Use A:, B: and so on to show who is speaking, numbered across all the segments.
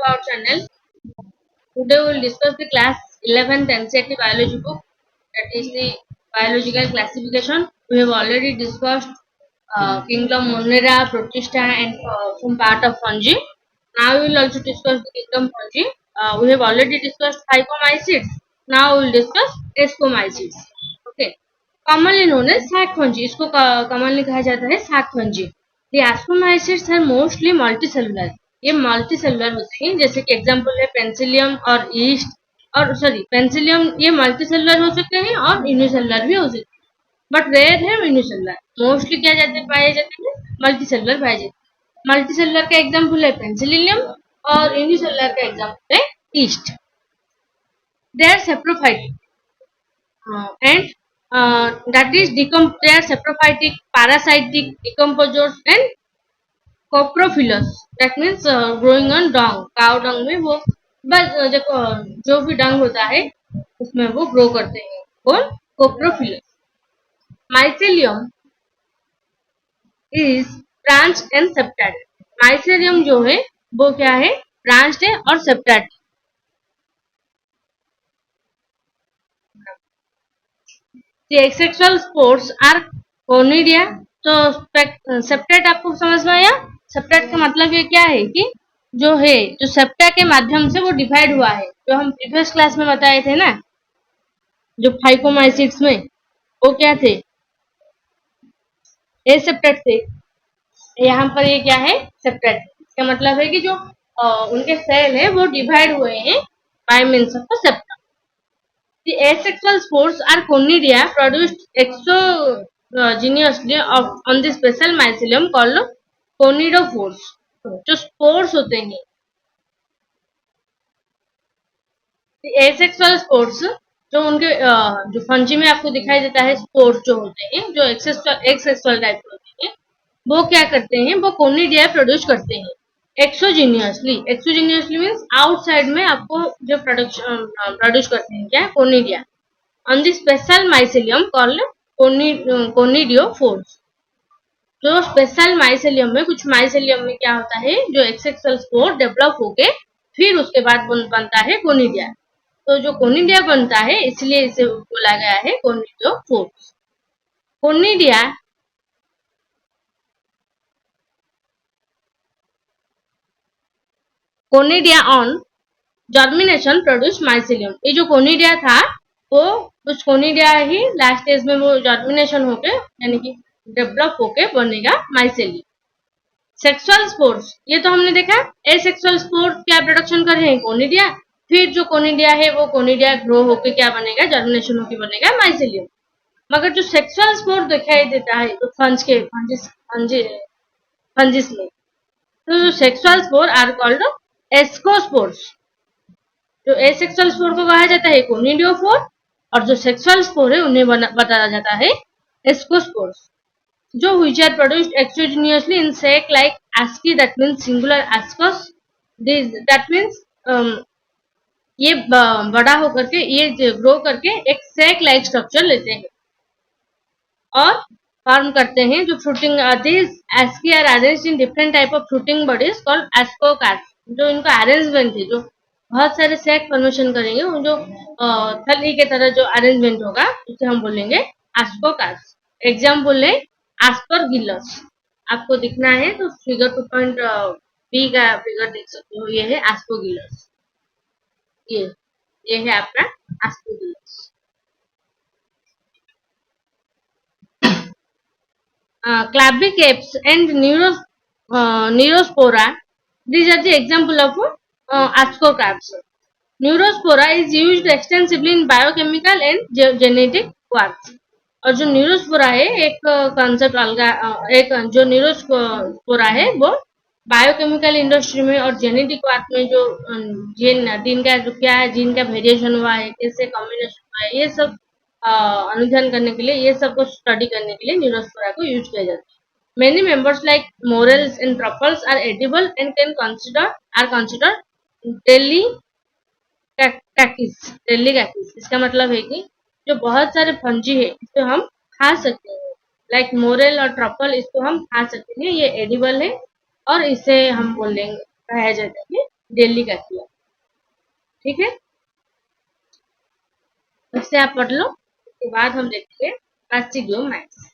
A: our channel. Today we will discuss the class 11th NCERT biology book, that is the biological classification. We have already discussed kingdom Monera, Protista and some part of fungi. Now we will also discuss the kingdom fungi. We have already discussed phycomycetes. Now we will discuss ascomycetes. Okay. Commonly known as sac fungi. इसको commonly कहा जाता है sac fungi. The ascomycetes are mostly multicellular. ये multi cellular होते हैं, जैसे कि example है पेंसिलियम और ईस्ट और पेंसिलियम ये मल्टी सेलुलर हो सकते हैं और यूनिसेलुलर भी हो सकते हैं, बट रेयर है यूनिसेलुलर। मोस्टली क्या पाए जाते हैं मल्टी सेलुलर पाए जाते हैं। मल्टी सेलुलर का एग्जांपल है पेंसिलियम और यूनिसेलुलर का एग्जांपल है yeast. They are saprophytic and that is they are saprophytic, parasitic, decomposers and coprophilous, that means growing on dung, cow dung में वो बस जो भी डंग होता है उसमें वो ग्रो करते हैं। कौन? Coprophilous. Mycelium is branched and septate. Mycelium जो है वो क्या है? ब्रांच्ड है और septate. The asexual spores are conidia। तो सेप्टेड आपको समझ में आया? सेप्टेड का मतलब ये क्या है कि जो है जो सेप्टा के माध्यम से वो डिवाइड हुआ है, जो हम प्रीवियस क्लास में बताए थे ना, जो फाइकोमाइसिट्स में वो क्या थे? एसेप्टेड थे। यहाँ पर ये क्या है? सेप्टेड। इसका मतलब है कि जो उनके सेल है वो डिवाइड हुए हैं by means of septa. The asexual spores are conidia produced exogenously on the special mycelium called conidophores। जो स्पोर्स होते हैं, एसेक्सुअल स्पोर्स जो उनके जो फंजी में आपको दिखाई देता है, स्पोर्स जो होते हैं जो एक्सेक्सुअल टाइप के होते हैं, वो क्या करते हैं? वो कोनिडिया प्रोड्यूस करते हैं एक्सोजीनियसली। एक्सोजीनियसली मीन्स आउटसाइड में आपको जो प्रोड्यूस करते हैं क्या? Conidia on the special mycelium called कोनिडियोफोर्स। जो स्पेशल माइसेलियम में, कुछ माइसेलियम में क्या होता है, जो एक्सेक्सुअल स्पोर डेवलप होके फिर उसके बाद बनता है कोनिडिया। तो जो कोनिडिया बनता है इसलिए इसे बोला गया है कोनिडियोफोर्स। Conidia on germination produce mycelium. ये जो कोनिडिया था वो उस कोनिडिया ही लास्ट स्टेज में वो जर्मिनेशन होके यानी कि डेवलप होके बनेगा माइसेलियम। सेक्सुअल स्पोर्स, ये तो हमने देखा। एसेक्सुअल स्पोर्स क्या प्रोडक्शन कर रहे हैं? कोनिडिया। फिर जो कोनिडिया है वो कोनिडिया ग्रो होके क्या बनेगा? जर्मिनेशन होके बनेगा माइसेलियम। मगर जो सेक्सुअल स्पोर दिखाई देता है तो फंजिस में, तो sexual spore are called ascospores. जो एसेक्सुअल स्पोर को कहा जाता है कोनिडियोफोर और जो सेक्सुअल स्पोर है उन्हें बताया जाता है एस्कोस्पोर्स। जो which are produced exogenously in sac like asci, that means singular ascus। that means ये बड़ा होकर के ये ग्रो करके एक सेक लाइक स्ट्रक्चर लेते हैं और फॉर्म करते हैं। जो fruiting this asci are arranged in different type of fruiting bodies called ascocarps। जो इनका अरेंजमेंट है, जो बहुत सारे सेक फॉर्मेशन करेंगे, वो जो थली के तरह जो अरेंजमेंट होगा उसे हम बोलेंगे एस्कोकार्प्स। एग्जाम्पल है एस्परगिलस। आपको दिखना है तो फिगर 2.b का फिगर देख सकते हो, ये है एस्परगिलस। ये है आपका Aspergillus. Clavicaps and Neurospora, these are the example of ascocarps. Neurospora is used extensively in biochemical and genetic works। और जो न्यूरोस्पोरा है एक कॉन्सेप्ट एक जो न्यूरोस्पोरा है वो बायोकेमिकल इंडस्ट्री में और जेनेटिक वर्क में जो जीन का जो क्या है, जीन का वेरिएशन हुआ है, कैसे कॉम्बिनेशन हुआ है, ये सब अनुसंधान करने के लिए, ये सब को स्टडी करने के लिए न्यूरोस्पोरा को यूज किया जाता है। Many members like morels and truffles are edible and can consider delicacies. इसका मतलब है कि जो बहुत सारे फंजी है इसको हम खा सकते हैं, लाइक मोरेल और ट्रफल, इसको हम खा सकते हैं, ये एडिबल है और इसे हम बोलेंगे कहा जाता है डेली का किया, ठीक है। इससे आप पढ़ लो, उसके बाद हम देखेंगे बास्टिडियोमाइट्स।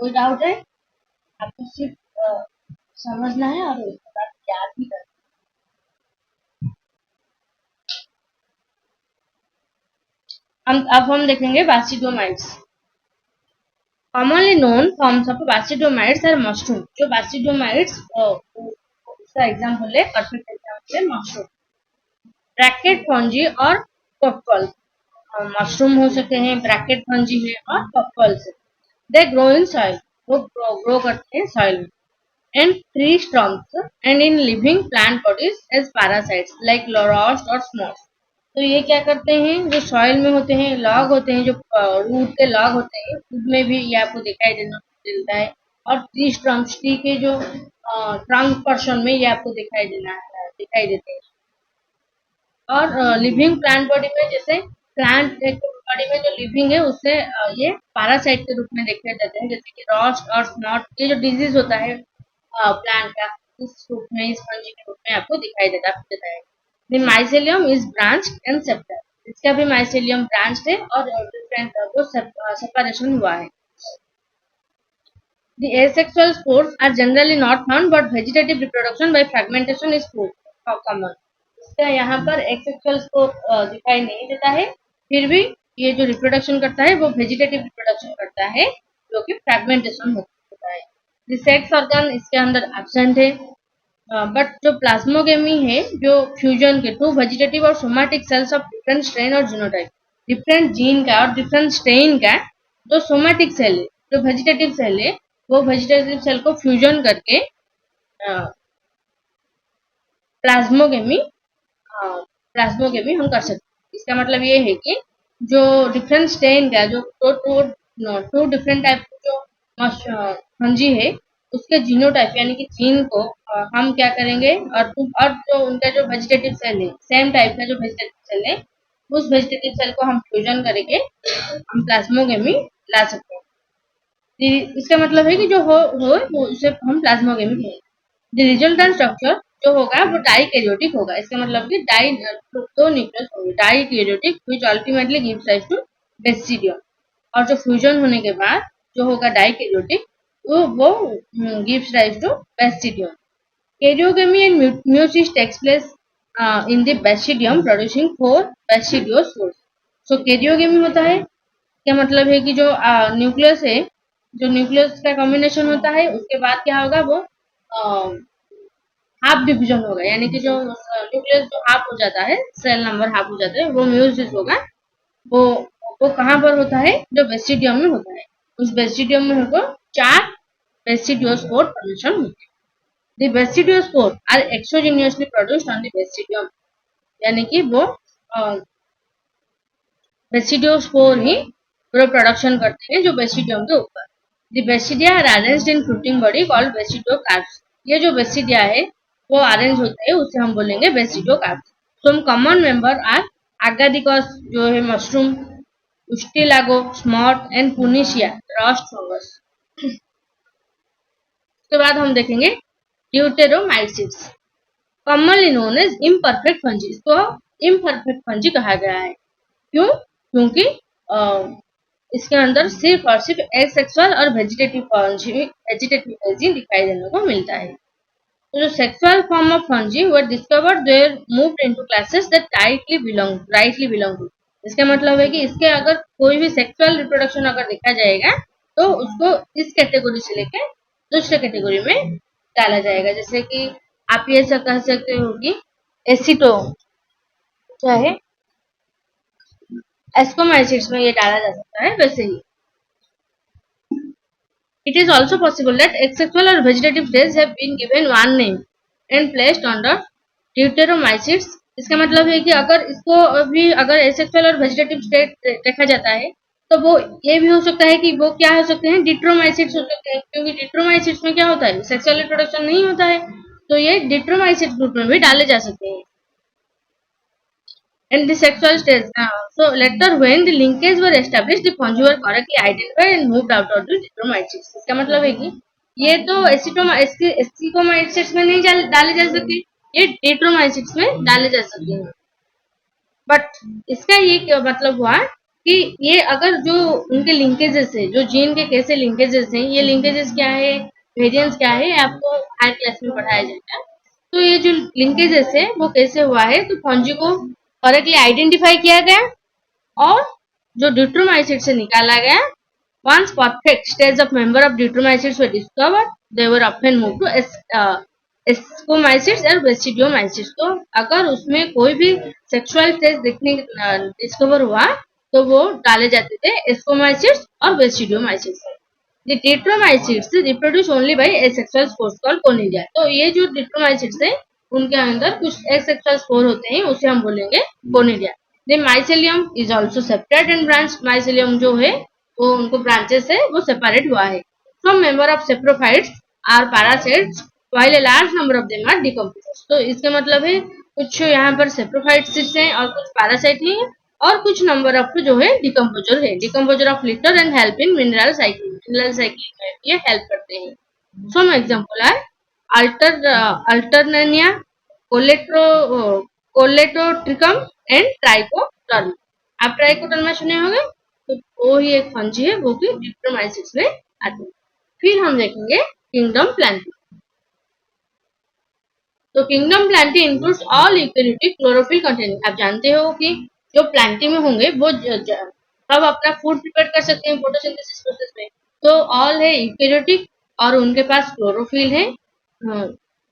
A: कोई डाउट है? आपको सिर्फ समझना है और उसके बाद याद भी करना है। अब हम देखेंगे basidiomycetes. Commonly known forms of basidiomycetes are mushroom. जो बास्टिडोमाइट्स उसका एग्जाम्पल है, परफेक्ट एग्जाम्पल है मशरूम, ब्रैकेट फंजी और पॉपकॉल। मशरूम हो सकते हैं, ब्रैकेट फंजी है और पॉपकॉल से। दे ग्रो इन सॉइल, वो ग्रो करते हैं सॉइल में, and tree stumps and in living plant bodies as parasites like rust और स्मॉट्स। तो ये क्या करते हैं, जो सॉइल में होते हैं, लॉग होते हैं, जो रूट के लॉग होते हैं, उसमें भी ये आपको दिखाई देता है। और ट्री स्टम्प, ट्री के जो ट्रंक पर्सन में ये आपको दिखाई देते हैं। और लिविंग प्लांट बॉडी में, जैसे प्लांट बॉडी में जो लिविंग है उससे ये पैरासाइट के रूप में देखे जाते हैं, जैसे कि रॉस्ट और स्मॉट, ये जो डिजीज होता है प्लांट का, इस रूप में, इस फंजी के रूप में आपको दिखाई देता है। The mycelium is branch and sceptre. इसका भी माइसेलियम ब्रांच है और डिफरेंट वो सेपरेशन हुआ है। The asexual spores are generally not found, but vegetative reproduction by fragmentation is common. इसका यहाँ पर एक्सेक्सुअल स्पोर दिखाई नहीं देता है, फिर भी ये जो रिप्रोडक्शन करता है वो वेजिटेटिव रिप्रोडक्शन करता है, जो कि फ्रैगमेंटेशन होता है। द सेक्स ऑर्गन इसके अंदर एब्सेंट है, बट जो प्लाज्मोगेमी है, जो फ्यूजन के टू वेजिटेटिव और somatic cells of different strain और जीनोटाइप, डिफरेंट जीन का और डिफरेंट स्ट्रेन का जो सोमैटिक सेल है, जो वेजिटेटिव सेल है, वो वेजिटेटिव सेल को फ्यूजन करके प्लाज्मोगेमी प्लाज्मोगेमी हम कर सकते हैं। इसका मतलब ये है कि जो डिफरेंट स्ट्रेन का, जो टू डिफरेंट टाइप जो फंजी है, उसके जीनोटाइप यानी कि जीन को हम क्या करेंगे, और जो उनका जो वेजिटेटिव सेल है, सेम टाइप का जो वेजिटेटिव सेल है, उस वेजिटेटिव सेल को हम फ्यूजन करके हम प्लाज्मोगेमी ला सकते हैं। इसका मतलब है कि जो हो वो उसे हम प्लाज्मोगेमी कहेंगे। द रिजल्टेंट स्ट्रक्चर जो होगा वो डाइकैरियोटिक होगा। इसका मतलब कि दो न्यूक्लियस होंगे, dikaryotic, which ultimately gives rise to basidium. और जो फ्यूजन होने के बाद जो होगा डाइकैरियोटिक, वो gives rise to basidium. Karyogamy and meiosis takes place in the basidium producing 4 basidiospores। So karyogamy होता है, क्या मतलब है कि जो न्यूक्लियस है, जो न्यूक्लियस का कॉम्बिनेशन होता है, उसके बाद क्या होगा, वो हाफ डिवीजन होगा, यानी कि जो न्यूक्लियस जो हाफ हो जाता है, सेल नंबर हाफ हो जाता है, वो म्यूसिस होगा। वो वो कहाँ पर होता है, जो बेसिडियम में होता है। उस बेसिडियम में हमको 4 बेसिडियोस्पोर फॉर्मेशन होते हैं। The basidiospore are exogenously produced on the basidium, यानी कि वो बेसिडियोस्पोर ही प्रोडक्शन करते हैं जो बेसिडियम के ऊपर। The basidia are arranged in fruiting body called basidiocarps. ये जो बेसिडिया है वो अरेंज होते हैं, उसे हम बोलेंगे basidiocarps. Some common member are Agaricus जो है mushroom, Ustilago, smut and Puccinia rust fungus. उसके बाद हम देखेंगे deuteromycetes, commonly known as imperfect fungi. इसको इम्परफेक्ट फंजी कहा गया है। क्यों? क्योंकि इसके अंदर सिर्फ और सिर्फ एसेक्सुअल और वेजिटेटिव फंजी दिखाई देने को मिलता है। तो जो sexual form of fungi were discovered they're moved into classes that rightly belong to. इसका मतलब है कि इसके अगर कोई भी सेक्सुअल रिप्रोडक्शन अगर देखा जाएगा तो उसको इस कैटेगरी से लेकर दूसरे कैटेगरी में डाला जाएगा। जैसे कि आप ये सब कह सकते हो कि एसिटो क्या है, एस्कोमाइसिट्स में ये डाला जा सकता है। वैसे ही it is also possible that asexual or vegetative phase have been given one name and placed under deuteromycetes। इसका मतलब है कि अगर इसको भी अगर एसेक्सुअल और वेजिटेटिव स्टेट देखा जाता है तो वो ये भी हो सकता है कि वो क्या हो सकते हैं, डिट्रोमाइसिट्स हो सकते हैं, क्योंकि डिट्रोमाइसिट्स में क्या होता है, सेक्सुअल रिप्रोडक्शन नहीं होता है, तो ये डिट्रोमाइसिट्स ग्रुप में भी डाले जा सकते हैं। In the sexual stage, so later when the linkage were established, the fungi were correctly identified and moved out of the dichromacetes। इसका मतलब है कि ये तो एसिकोमाइसिट्स में नहीं डाले जा सकते, ये डिट्रोमाइसिट्स में डाले जा सकते हैं। बट इसका ये क्या मतलब हुआ कि ये अगर जो उनके लिंकेजेस है, जो जीन के कैसे लिंकेजेस हैं, ये लिंकेजेस क्या है, वेरिएंस क्या है, आपको हायर क्लास में पढ़ाया जाएगा। तो ये जो लिंकेजेस है वो कैसे हुआ है, तो फंजी को करेक्टली आइडेंटिफाई किया गया और जो ड्यूट्रोमाइसिट से निकाला गया, once perfect stage of member of ड्यूट्रोमाइसिट्स were discovered, they were often moved to ascomycetes और बेसिडियोमाइसिट्स। तो अगर उसमें कोई भी सेक्सुअल स्टेज देखने डिस्कवर हुआ तो वो डाले जाते थे एस्कोमाइसिट्स और बेसिडियोमाइसिट्स। The Detromycetes reproduce only by asexual spores called conidia। तो ये जो डिट्रोमाइसिट्स है उनके अंदर कुछ एसेक्सुअल स्पोर होते हैं, उसे हम बोलेंगे conidia. The mycelium is also separate and branched। mycelium जो है वो उनको ब्रांचेस है वो सेपरेट हुआ है। Some member of saprophytes are parasites while a large number of them are decomposers। तो इसका मतलब है कुछ यहाँ पर सेप्रोफाइट्स हैं और कुछ पैरासाइट हैं और कुछ नंबर ऑफ जो है डिकम्पोजर है। Decomposer of litter and help in mineral cycle में ये हेल्प करते हैं। Some example are Alternaria, Colletotrichum and Trichoderma. आप ट्राइकोटर्म सुने होंगे, तो वो ही एक फंजी है वो कि डिट्रोमाइसिट्स में आते हैं। फिर हम देखेंगे किंगडम प्लांटी। तो kingdom Plantae includes all eukaryotic chlorophyll containing. आप जानते हो कि जो प्लांटी में होंगे वो सब अपना फूड प्रिपेयर कर सकते हैं फोटोसिंथेसिस प्रोसेस में। तो ऑल है यूकेरियोटिक और उनके पास क्लोरोफिल है।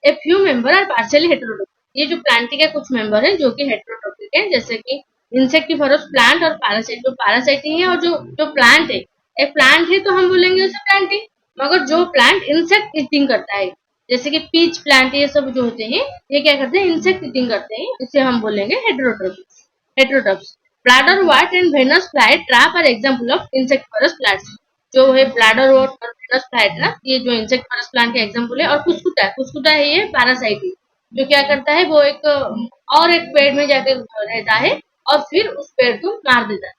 A: A few member are partially heterotrophic. ये जो प्लांटी के कुछ मेंबर हैं जो कि हेटेरोट्रोपिक है, जैसे कि इंसेक्टिफोरस प्लांट और पैरासाइट। जो पैरासाइट है और जो प्लांट है, एक प्लांट है तो हम बोलेंगे उसे प्लांटी, मगर जो प्लांट इंसेक्ट ईटिंग करता है, जैसे कि पीच प्लांट, ये सब जो होते हैं ये क्या करते हैं, इंसेक्ट ईटिंग करते हैं, इसे हम बोलेंगे heterotrophs. Bladderwort and Venus fly trap are example of insectivorous plants. जो है ब्लैडर वाट और वेनस फ्लाई ट्रैप, ये जो इंसेक्टिफोरस प्लांट के एग्जांपल है। और कुस्कुटा है ये पैरासाइट है, जो क्या करता है वो एक और एक पेड़ में जाकर रहता है और फिर उस पेड़ को मार देता है।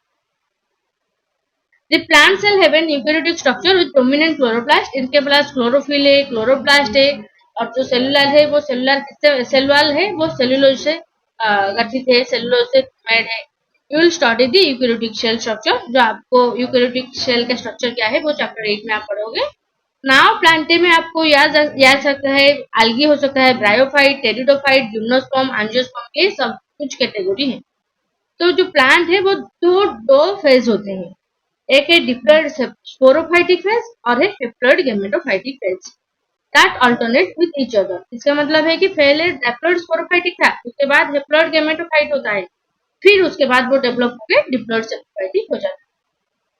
A: The plant cell have an eukaryotic structure with prominent chloroplast। इनके पास क्लोरोफिल है, क्लोरोप्लास्ट है, और जो सेलुलर है वो सेल वॉल है वो सेलुलोज से गठित है, सेलुलोज से मेड है। You will study the eukaryotic cell structure. जो आपको यूकेरियोटिक सेल का स्ट्रक्चर क्या है वो चैप्टर 8 में आप पढ़ोगे। नाउ प्लांटे में आपको याद सकता है एल्गी हो सकता है, ब्रायोफाइट, टेरिडोफाइट, जिम्नोस्पर्म, एंजियोस्पर्म, ये सब कुछ कैटेगरी है। तो जो प्लांट है वो दो फेज होते हैं, एक है डिप्लॉयड स्पोरोफाइटिक फेज और है haploid gametophytic phase that alternate with each other. इसका मतलब है कि पहले डिप्लॉयड स्पोरोफाइटिक था, उसके बाद हैप्लॉयड गैमेटोफाइट होता है, फिर उसके बाद वो डेवलप होकर डिप्लॉयड स्पोरोफाइटिक हो जाता है।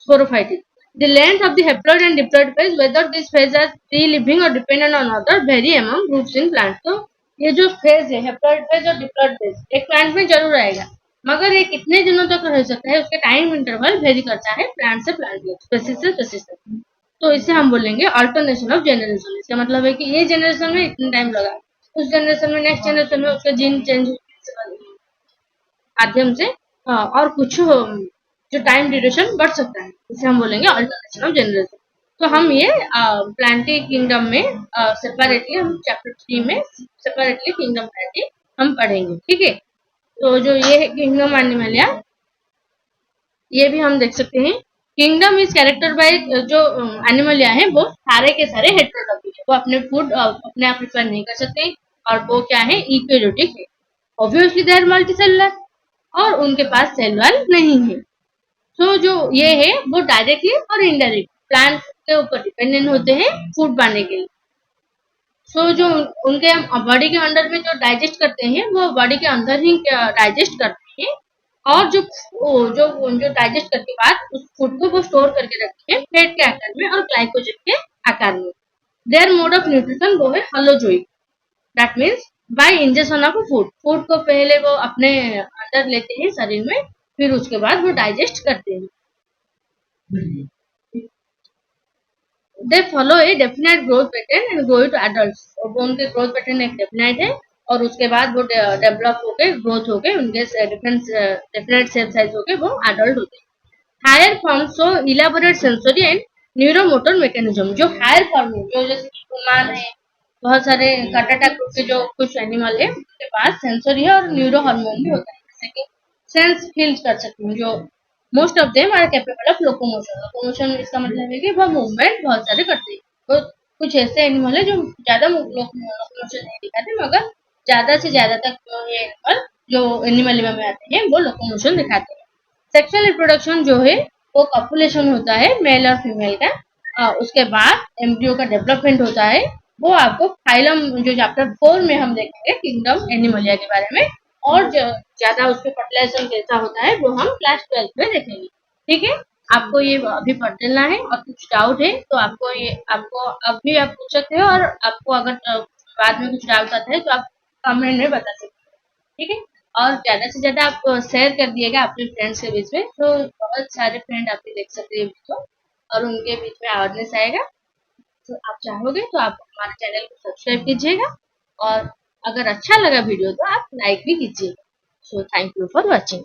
A: Sporophytic the length of the haploid and diploid phase, whether these phases are free living or dependent on other, vary among groups in plants। तो ये जो फेज है हैप्लॉयड फेज और डिप्लॉयड फेज एक plant में जरूर आएगा, मगर ये कितने दिनों तक रह सकता है उसके टाइम इंटरवल वेरी करता है प्लांट से प्लांट, स्पेसीज से स्पेसीज तक। तो इसे हम बोलेंगे अल्टरनेशन ऑफ जनरेशन। इसका मतलब है कि ये जनरेशन में इतना टाइम लगा, उस जनरेशन में नेक्स्ट जनरेशन में उसका जीन चेंज माध्यम से और कुछ जो टाइम ड्यूरेशन बढ़ सकता है, इसे हम बोलेंगे अल्टरनेशन ऑफ जनरेशन। तो हम ये प्लांटी किंगडम में सेपरेटली हम चैप्टर 3 में सेपरेटली किंगडम प्लांटी हम पढ़ेंगे, ठीक है। तो जो ये है किंगडम एनिमलिया, ये भी हम देख सकते हैं। किंगडम इज कैरेक्टर बाय जो एनिमल है वो सारे के सारे हेटेरोडॉक्टिक है, वो अपने फूड अपने आप प्रिपेयर नहीं कर सकते और वो क्या है, यूकेरियोटिक है। ऑब्वियसली दे आर मल्टीसेलुलर और उनके पास सेल वॉल नहीं है। सो जो ये है वो डायरेक्टली और इनडायरेक्ट प्लांट के ऊपर डिपेंडेंट होते हैं फूड पाने के लिए। जो उनके बॉडी के अंदर में जो डाइजेस्ट करते हैं वो बॉडी के अंदर ही डाइजेस्ट करते हैं और जो डाइजेस्ट करके बाद उस फूड को वो स्टोर करके रखते हैं फैट के आकार में और ग्लाइकोजन के आकार में। देयर मोड ऑफ न्यूट्रिशन वो है holozoic, that means by injection of food. Food को पहले वो अपने अंदर लेते हैं शरीर में, फिर उसके बाद वो डाइजेस्ट करते हैं। They follow a definite growth pattern and grow to adults, और वो उनके ग्रोथ पैटर्न एक डेफिनेट है और उसके बाद वो डेवलप होके ग्रोथ होके उनके डेफिनेट शेप साइज होके वो एडल्ट होते हैं। Higher form so elaborate sensory and neuromotor mechanism. जो हायर फॉर्म है, जो जैसे ह्यूमन है, बहुत सारे काटाटा ग्रुप के जो कुछ एनिमल है उनके पास सेंसरी है और न्यूरो हार्मोन भी होता है, जैसे कि सेंस फील कर सकते हैं। जो most of them are capable of locomotion. Locomotion इसका मतलब है कि वह मूवमेंट बहुत सारे करते हैं। तो कुछ ऐसे एनिमल है जो ज्यादा लोकोमोशन नहीं दिखाते, मगर ज्यादा से ज्यादा तक जो ये एनिमल जो एनिमल में आते हैं वो लोकोमोशन दिखाते हैं। सेक्सुअल रिप्रोडक्शन जो है वो कॉपुलेशन होता है मेल और फीमेल का, उसके बाद एम्ब्रियो का डेवलपमेंट होता है। वो आपको फाइलम जो चैप्टर 4 में हम देखेंगे किंगडम एनिमलिया के बारे में, और ज्यादा उसके फर्टिलाइजेशन कैसा होता है वो हम क्लास 12 में देखेंगे। ठीक है, आपको ये अभी पढ़ लेना है और कुछ डाउट है तो आपको अभी आप पूछ सकते हो, और आपको अगर बाद में कुछ डाउट आता है तो आप कमेंट में बता सकते हो। ठीक है, और ज्यादा से ज्यादा आप शेयर कर दिएगा अपने फ्रेंड्स के बीच में, तो बहुत सारे फ्रेंड आपके देख सकते हैं वीडियो और उनके बीच में अवेयरनेस आएगा। तो आप चाहोगे तो आप हमारे चैनल को सब्सक्राइब कीजिएगा, और अगर अच्छा लगा वीडियो तो आप लाइक भी कीजिएगा। So thank you for watching.